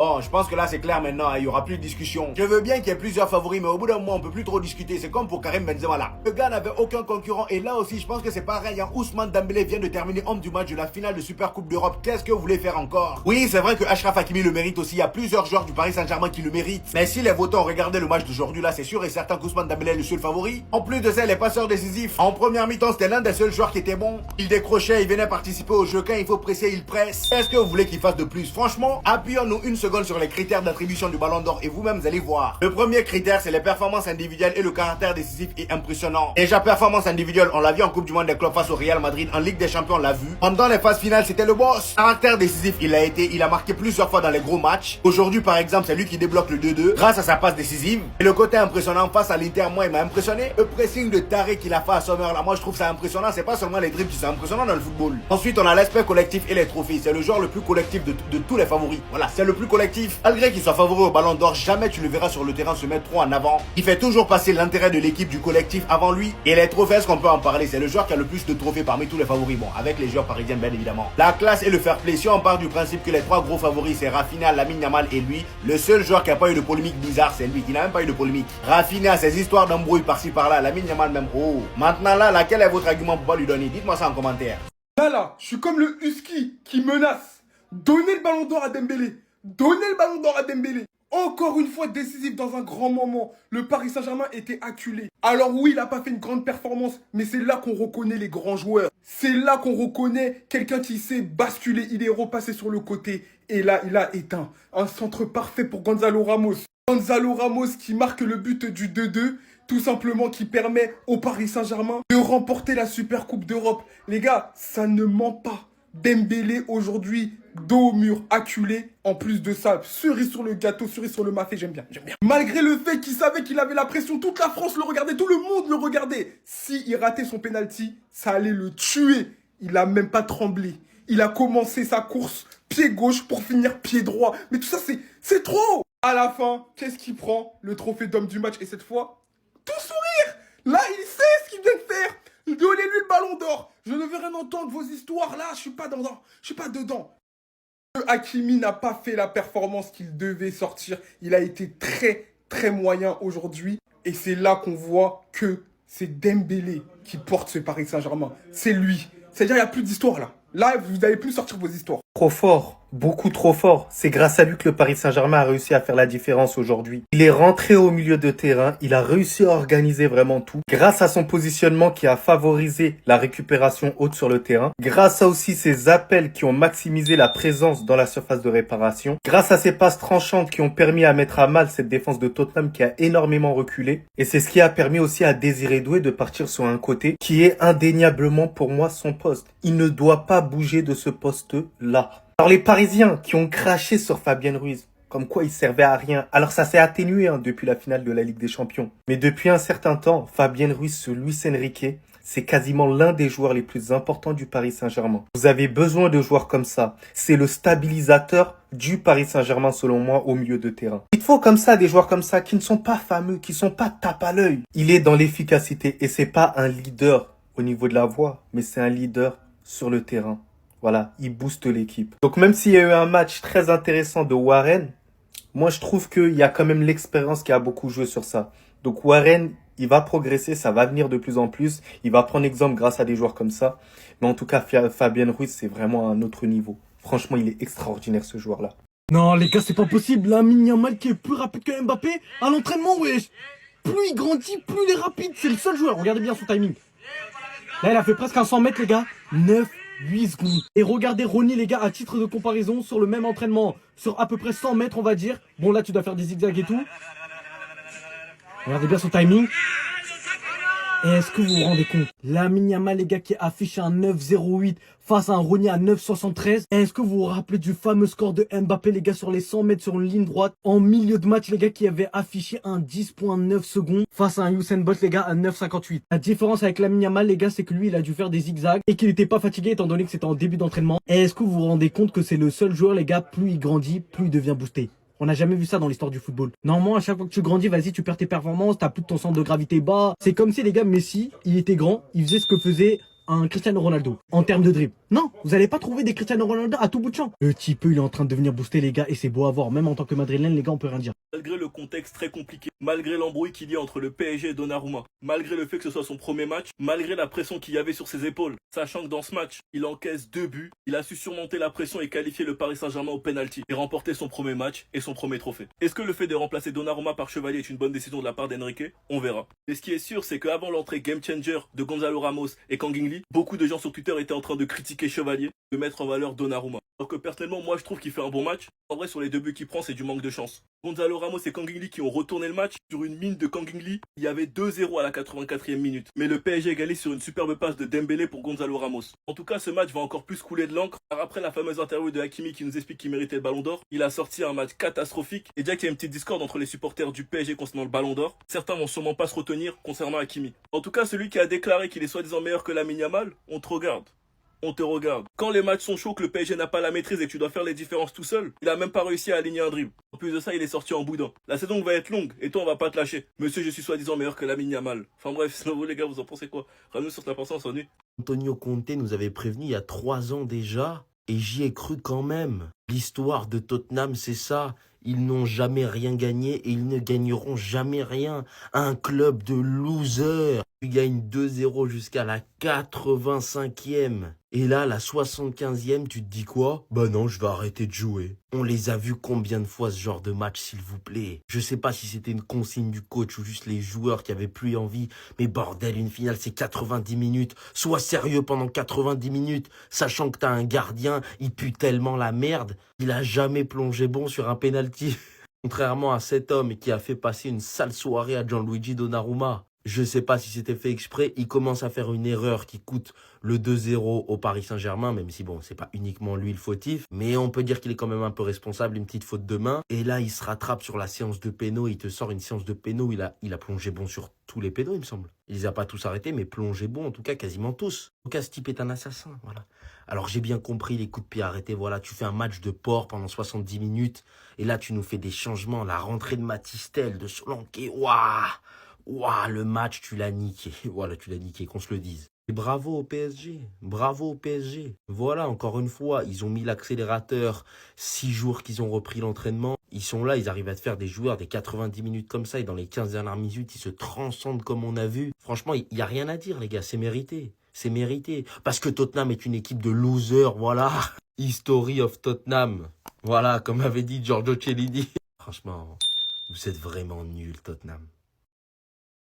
Bon, je pense que là c'est clair maintenant, hein, il y aura plus de discussion. Je veux bien qu'il y ait plusieurs favoris, mais au bout d'un moment on peut plus trop discuter. C'est comme pour Karim Benzema là. Le gars n'avait aucun concurrent et là aussi je pense que c'est pareil. Hein. Ousmane Dembélé vient de terminer homme du match de la finale de Super Coupe d'Europe. Qu'est-ce que vous voulez faire encore? Oui, c'est vrai que Achraf Hakimi le mérite aussi. Il y a plusieurs joueurs du Paris Saint-Germain qui le méritent. Mais si les votants ont regardé le match d'aujourd'hui là, c'est sûr et certain qu'Ousmane Dembélé est le seul favori. En plus de ça, les passeurs décisifs. En première mi-temps, c'était l'un des seuls joueurs qui était bon. Il décrochait, il venait participer au jeu. Quand il faut presser, il presse. Qu'est-ce que vous voulez qu'il fasse de plus? Franchement, appuyons-nous une seconde sur les critères d'attribution du Ballon d'Or et vous-même vous allez voir. Le premier critère, c'est les performances individuelles et le caractère décisif et impressionnant. Déjà, performance individuelle, on l'a vu en Coupe du Monde des clubs face au Real Madrid, en Ligue des Champions, on l'a vu. Pendant les phases finales, c'était le boss. Caractère décisif, il a marqué plusieurs fois dans les gros matchs. Aujourd'hui, par exemple, c'est lui qui débloque le 2-2 grâce à sa passe décisive. Et le côté impressionnant face à l'Inter, moi, il m'a impressionné. Le pressing de taré qu'il a fait à Sommer, là, moi, je trouve ça impressionnant. C'est pas seulement les dribbles qui sont impressionnants dans le football. Ensuite, on a l'aspect collectif et les trophées. C'est le joueur le plus collectif de tous les favoris. Voilà, c'est le plus collectif. Malgré qu'il soit favori au Ballon d'Or, jamais tu le verras sur le terrain se mettre trop en avant. Il fait toujours passer l'intérêt de l'équipe du collectif avant lui. Et les trophées, est-ce qu'on peut en parler? C'est le joueur qui a le plus de trophées parmi tous les favoris. Bon, avec les joueurs parisiens, bien évidemment. La classe et le fair play. Si on part du principe que les trois gros favoris, c'est Rafinha, Lamine Yamal et lui, le seul joueur qui n'a pas eu de polémique bizarre, c'est lui. Il n'a même pas eu de polémique. Rafinha, ses histoires d'embrouille par-ci par-là. Lamine Yamal même. Oh. Maintenant là, laquelle est votre argument pour pas lui donner? Dites-moi ça en commentaire. Là, je suis comme le husky qui menace. Donnez le ballon d'or à Dembélé. Donnez le ballon d'or à Dembélé. Encore une fois décisif dans un grand moment. Le Paris Saint-Germain était acculé. Alors oui, il n'a pas fait une grande performance, mais c'est là qu'on reconnaît les grands joueurs. C'est là qu'on reconnaît quelqu'un qui sait basculer. Il est repassé sur le côté et là, il a éteint. Un centre parfait pour Gonzalo Ramos. Gonzalo Ramos qui marque le but du 2-2. Tout simplement qui permet au Paris Saint-Germain de remporter la Super Coupe d'Europe. Les gars, ça ne ment pas. Dembélé aujourd'hui, dos au mur, acculé. En plus de ça, cerise sur le gâteau, cerise sur le mafé, j'aime bien, j'aime bien. Malgré le fait qu'il savait qu'il avait la pression, toute la France le regardait, tout le monde le regardait. S'il ratait son penalty, ça allait le tuer. Il a même pas tremblé. Il a commencé sa course pied gauche pour finir pied droit. Mais tout ça, c'est trop. À la fin, qu'est-ce qu'il prend? Le trophée d'homme du match. Et cette fois, tout sourire. Là, il sait ce qu'il vient de faire. Donnez-lui le ballon d'or. Je ne veux rien entendre vos histoires. Là, je suis pas dedans. Hakimi n'a pas fait la performance qu'il devait sortir. Il a été très, très moyen aujourd'hui. Et c'est là qu'on voit que c'est Dembélé qui porte ce Paris Saint-Germain. C'est lui. C'est-à-dire, il n'y a plus d'histoire là. Là, vous n'allez plus sortir vos histoires. Trop fort, beaucoup trop fort. C'est grâce à lui que le Paris Saint-Germain a réussi à faire la différence aujourd'hui. Il est rentré au milieu de terrain, il a réussi à organiser vraiment tout. Grâce à son positionnement qui a favorisé la récupération haute sur le terrain. Grâce à aussi ses appels qui ont maximisé la présence dans la surface de réparation. Grâce à ses passes tranchantes qui ont permis à mettre à mal cette défense de Tottenham qui a énormément reculé. Et c'est ce qui a permis aussi à Désiré Doué de partir sur un côté qui est indéniablement pour moi son poste. Il ne doit pas bouger de ce poste-là. Alors les Parisiens qui ont craché sur Fabien Ruiz, comme quoi il servait à rien. Alors ça s'est atténué depuis la finale de la Ligue des Champions. Mais depuis un certain temps, Fabien Ruiz sur Luis Enrique, c'est quasiment l'un des joueurs les plus importants du Paris Saint-Germain. Vous avez besoin de joueurs comme ça. C'est le stabilisateur du Paris Saint-Germain selon moi au milieu de terrain. Il faut comme ça des joueurs comme ça qui ne sont pas fameux, qui sont pas tape à l'œil. Il est dans l'efficacité et c'est pas un leader au niveau de la voix, mais c'est un leader sur le terrain. Voilà, il booste l'équipe. Donc même s'il y a eu un match très intéressant de Warren, moi je trouve qu'il y a quand même l'expérience qui a beaucoup joué sur ça. Donc Warren, il va progresser, ça va venir de plus en plus. Il va prendre exemple grâce à des joueurs comme ça. Mais en tout cas, Fabien Ruiz, c'est vraiment un autre niveau. Franchement, il est extraordinaire ce joueur-là. Non les gars, c'est pas possible. Lamine Yamal qui est plus rapide que Mbappé à l'entraînement, wesh. Plus il grandit, plus il est rapide. C'est le seul joueur. Regardez bien son timing. Là, il a fait presque un 100 mètres, les gars. 8 secondes. Et regardez Ronny, les gars, à titre de comparaison, sur le même entraînement, sur à peu près 100 mètres, on va dire. Bon, là, tu dois faire des zigzags et tout. Regardez bien son timing. Et est-ce que vous vous rendez compte? Lamine Yamal, les gars, qui affiche un 9,08 face à un Ronny à 9,73. Est-ce que vous vous rappelez du fameux score de Mbappé, les gars, sur les 100 mètres sur une ligne droite en milieu de match, les gars, qui avait affiché un 10,9 secondes face à un Usain Bolt, les gars, à 9,58. La différence avec Lamine Yamal, les gars, c'est que lui, il a dû faire des zigzags et qu'il n'était pas fatigué étant donné que c'était en début d'entraînement. Et est-ce que vous vous rendez compte que c'est le seul joueur, les gars, plus il grandit, plus il devient boosté? On n'a jamais vu ça dans l'histoire du football. Normalement, à chaque fois que tu grandis, vas-y, tu perds tes performances, t'as plus de ton centre de gravité bas. C'est comme si, les gars, Messi, il était grand, il faisait ce que faisait un Cristiano Ronaldo en termes de dribble. Non, vous allez pas trouver des Cristiano Ronaldo à tout bout de champ. Le type, il est en train de devenir booster les gars et c'est beau à voir. Même en tant que madrilène, les gars, on peut rien dire. Malgré le contexte très compliqué, malgré l'embrouille qu'il y a entre le PSG et Donnarumma, malgré le fait que ce soit son premier match, malgré la pression qu'il y avait sur ses épaules, sachant que dans ce match, il encaisse 2 buts, il a su surmonter la pression et qualifier le Paris Saint-Germain au penalty et remporter son premier match et son premier trophée. Est-ce que le fait de remplacer Donnarumma par Chevalier est une bonne décision de la part d'Enrique? On verra. Mais ce qui est sûr, c'est qu'avant l'entrée game changer de Gonzalo Ramos et Kangin Lee, beaucoup de gens sur Twitter étaient en train de critiquer Chevalier, de mettre en valeur Donnarumma. Alors que personnellement, moi je trouve qu'il fait un bon match. En vrai, sur les 2 buts qu'il prend, c'est du manque de chance. Gonzalo Ramos et Kangin Lee qui ont retourné le match sur une mine de Kangin Lee. Il y avait 2-0 à la 84e minute. Mais le PSG égalise sur une superbe passe de Dembélé pour Gonzalo Ramos. En tout cas, ce match va encore plus couler de l'encre. Car après la fameuse interview de Hakimi qui nous explique qu'il méritait le ballon d'or, il a sorti un match catastrophique. Et déjà qu'il y a une petite discorde entre les supporters du PSG concernant le ballon d'or, certains vont sûrement pas se retenir concernant Hakimi. En tout cas, celui qui a déclaré qu'il est soi-disant meilleur que Lamine Yamal, on te regarde. On te regarde. Quand les matchs sont chauds, que le PSG n'a pas la maîtrise et que tu dois faire les différences tout seul, il a même pas réussi à aligner un dribble. En plus de ça, il est sorti en boudin. La saison va être longue et toi on va pas te lâcher. Monsieur, je suis soi-disant meilleur que Lamine Yamal. Enfin bref, sinon vous les gars, vous en pensez quoi? Ramenez sur ta pensée, on s'ennuie. Antonio Conte nous avait prévenu il y a 3 ans déjà, et j'y ai cru quand même. L'histoire de Tottenham, c'est ça. Ils n'ont jamais rien gagné et ils ne gagneront jamais rien. Un club de losers. Tu gagnes 2-0 jusqu'à la 85e. Et là, la 75e, tu te dis quoi? Bah non, je vais arrêter de jouer. On les a vus combien de fois ce genre de match, s'il vous plaît? Je sais pas si c'était une consigne du coach ou juste les joueurs qui avaient plus envie. Mais bordel, une finale, c'est 90 minutes. Sois sérieux pendant 90 minutes. Sachant que t'as un gardien, il pue tellement la merde. Il a jamais plongé bon sur un penalty. Contrairement à cet homme qui a fait passer une sale soirée à Gianluigi Donnarumma. Je sais pas si c'était fait exprès, il commence à faire une erreur qui coûte le 2-0 au Paris Saint-Germain, même si bon, c'est pas uniquement lui le fautif, mais on peut dire qu'il est quand même un peu responsable, une petite faute de main. Et là, il se rattrape sur la séance de pénaux, il te sort une séance de pénaux où il a plongé bon sur tous les pénaux, il me semble. Il les a pas tous arrêtés, mais plongé bon, en tout cas quasiment tous. En tout cas, ce type est un assassin, voilà. Alors j'ai bien compris les coups de pied arrêtés, voilà, tu fais un match de porc pendant 70 minutes, et là tu nous fais des changements, la rentrée de Matistel, de Solanke, waouh! Waouh, le match, tu l'as niqué. Voilà, tu l'as niqué, qu'on se le dise. Et bravo au PSG. Bravo au PSG. Voilà, encore une fois, ils ont mis l'accélérateur 6 jours qu'ils ont repris l'entraînement. Ils sont là, ils arrivent à te faire des joueurs des 90 minutes comme ça. Et dans les 15 dernières minutes, ils se transcendent comme on a vu. Franchement, il n'y a rien à dire, les gars. C'est mérité. C'est mérité. Parce que Tottenham est une équipe de losers, voilà. History of Tottenham. Voilà, comme avait dit Giorgio Chiellini. Franchement, vous êtes vraiment nuls, Tottenham.